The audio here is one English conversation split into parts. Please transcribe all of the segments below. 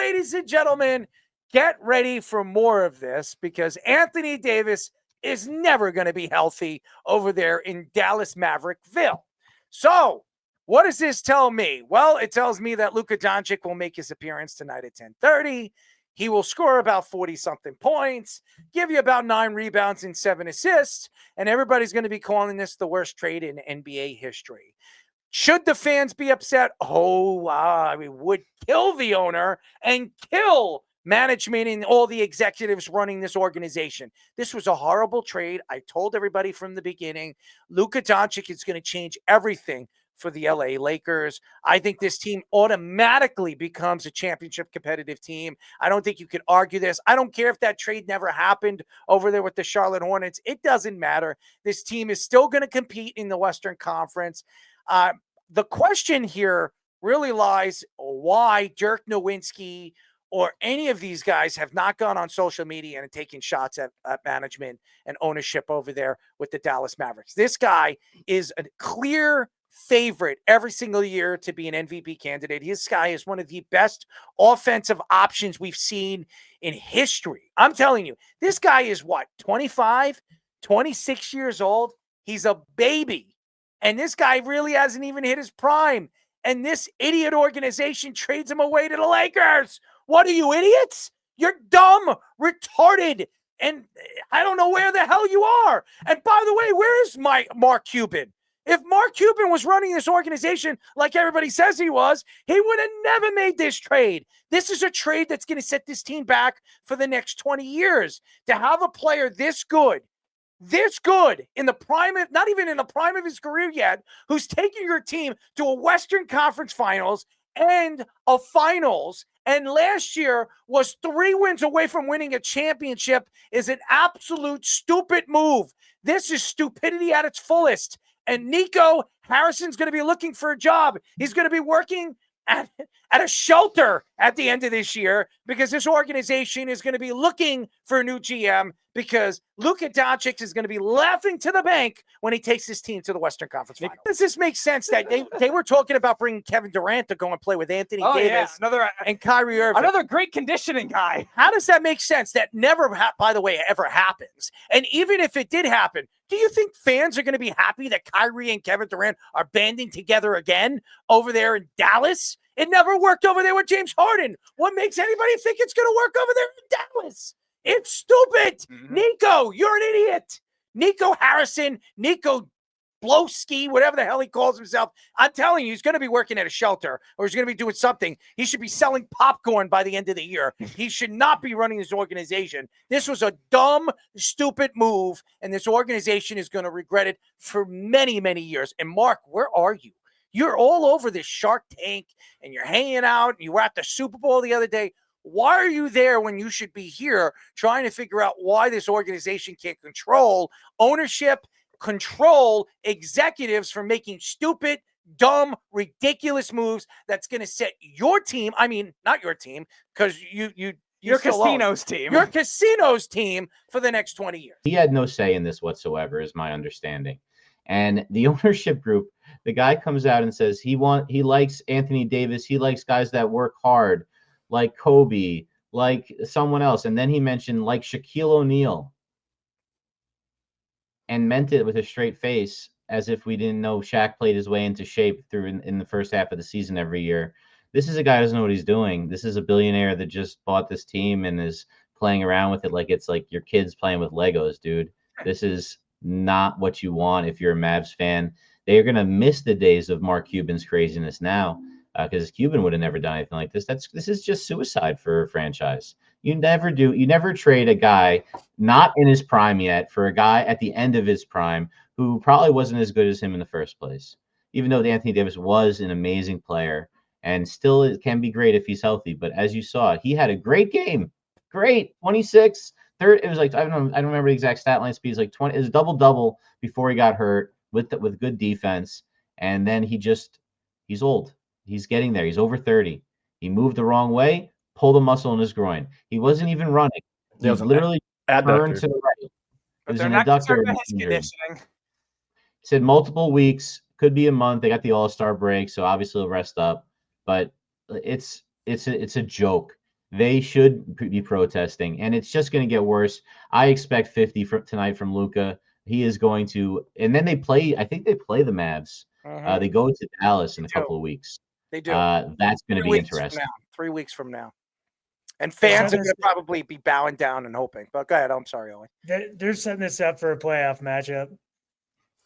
ladies and gentlemen, get ready for more of this because Anthony Davis is never going to be healthy over there in Dallas Maverickville. So, what does this tell me? Well, it tells me that Luka Doncic will make his appearance tonight at 10:30. He will score about 40-something points, give you about 9 rebounds and 7 assists, and everybody's going to be calling this the worst trade in NBA history. Should the fans be upset? We would kill the owner and kill management and all the executives running this organization. This was a horrible trade. I told everybody from the beginning, Luka Doncic is going to change everything for the LA Lakers. I think this team automatically becomes a championship competitive team. I don't think you could argue this. I don't care if that trade never happened over there with the Charlotte Hornets. It doesn't matter. This team is still going to compete in the Western Conference. The question here really lies why Dirk Nowitzki or any of these guys have not gone on social media and taken shots at management and ownership over there with the Dallas Mavericks. This guy is a clear favorite every single year to be an MVP candidate. This guy is one of the best offensive options we've seen in history. I'm telling you, this guy is 25, 26 years old. He's a baby. And this guy really hasn't even hit his prime. And this idiot organization trades him away to the Lakers. What are you, idiots? You're dumb, retarded, and I don't know where the hell you are. And by the way, where is Mark Cuban? If Mark Cuban was running this organization like everybody says he was, he would have never made this trade. This is a trade that's going to set this team back for the next 20 years. To have a player this good in the prime of, not even in the prime of his career yet, who's taking your team to a Western Conference Finals and a Finals, and last year was 3 wins away from winning a championship, is an absolute stupid move. This is stupidity at its fullest. And Nico Harrison's going to be looking for a job. He's going to be working at a shelter at the end of this year because this organization is going to be looking for a new GM because Luka Doncic is going to be laughing to the bank when he takes his team to the Western Conference Finals. Does this make sense that they were talking about bringing Kevin Durant to go and play with Anthony Davis and Kyrie Irving? Another great conditioning guy. How does that make sense? That never, by the way, ever happens. And even if it did happen, do you think fans are going to be happy that Kyrie and Kevin Durant are banding together again over there in Dallas? It never worked over there with James Harden. What makes anybody think it's going to work over there in Dallas? It's stupid. Mm-hmm. Nico, you're an idiot. Nico Harrison, Nico Blowski, whatever the hell he calls himself. I'm telling you, he's going to be working at a shelter or he's going to be doing something. He should be selling popcorn by the end of the year. He should not be running this organization. This was a dumb, stupid move, and this organization is going to regret it for many, many years. And Mark, where are you? You're all over this Shark Tank, and you're hanging out, and you were at the Super Bowl the other day. Why are you there when you should be here trying to figure out why this organization can't control ownership, control executives from making stupid, dumb, ridiculous moves that's going to set your team, I mean, not your team, because your casino's team. Your casino's team for the next 20 years. He had no say in this whatsoever, is my understanding. And the ownership group, the guy comes out and says he likes Anthony Davis. He likes guys that work hard, like Kobe, like someone else. And then he mentioned like Shaquille O'Neal and meant it with a straight face as if we didn't know Shaq played his way into shape through in the first half of the season every year. This is a guy who doesn't know what he's doing. This is a billionaire that just bought this team and is playing around with it like it's like your kids playing with Legos, dude. This is not what you want if you're a Mavs fan. They're going to miss the days of Mark Cuban's craziness now because Cuban would have never done anything like this. This is just suicide for a franchise. You never trade a guy not in his prime yet for a guy at the end of his prime who probably wasn't as good as him in the first place, even though Anthony Davis was an amazing player and still it can be great if he's healthy. But as you saw, he had a great game. Great. 26, third. It was like, I don't remember the exact stat line speed. It's like 20. It was double before he got hurt with good defense. And then he's old. He's getting there. He's over 30. He moved the wrong way, pulled a muscle in his groin. He wasn't even running. He was literally turned to the right. It was an adductor injury. Said multiple weeks, could be a month. They got the All-Star break, so obviously he'll rest up. But it's a joke. they should be protesting, and it's just going to get worse. I expect 50 tonight from Luka. He is going to, and then they play. I think they play the Mavs. Mhm. They go to Dallas in a do. couple of weeks. They do. That's going to 3 be weeks from interesting. now. 3 weeks from now. And fans are going to probably be bowing down and hoping. But go ahead. I'm sorry, Owen. They're setting this up for a playoff matchup.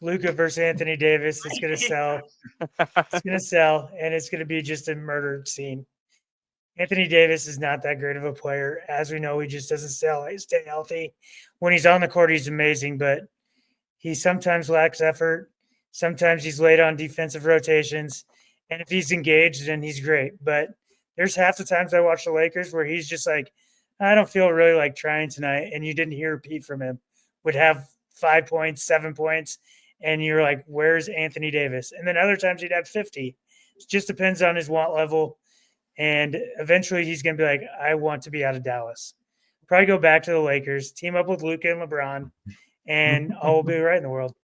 Luka versus Anthony Davis. It's going to sell. It's going to sell, and it's going to be just a murder scene. Anthony Davis is not that great of a player. As we know, he just doesn't stay healthy. When he's on the court, he's amazing, but he sometimes lacks effort. Sometimes he's late on defensive rotations. And if he's engaged, then he's great. But there's half the times I watch the Lakers where he's just like, I don't feel really like trying tonight. And you didn't hear a peep from him. Would have 5 points, 7 points. And you're like, where's Anthony Davis? And then other times he'd have 50. It just depends on his want level. And eventually he's going to be like, I want to be out of Dallas. Probably go back to the Lakers, team up with Luka and LeBron, and all will be right in the world.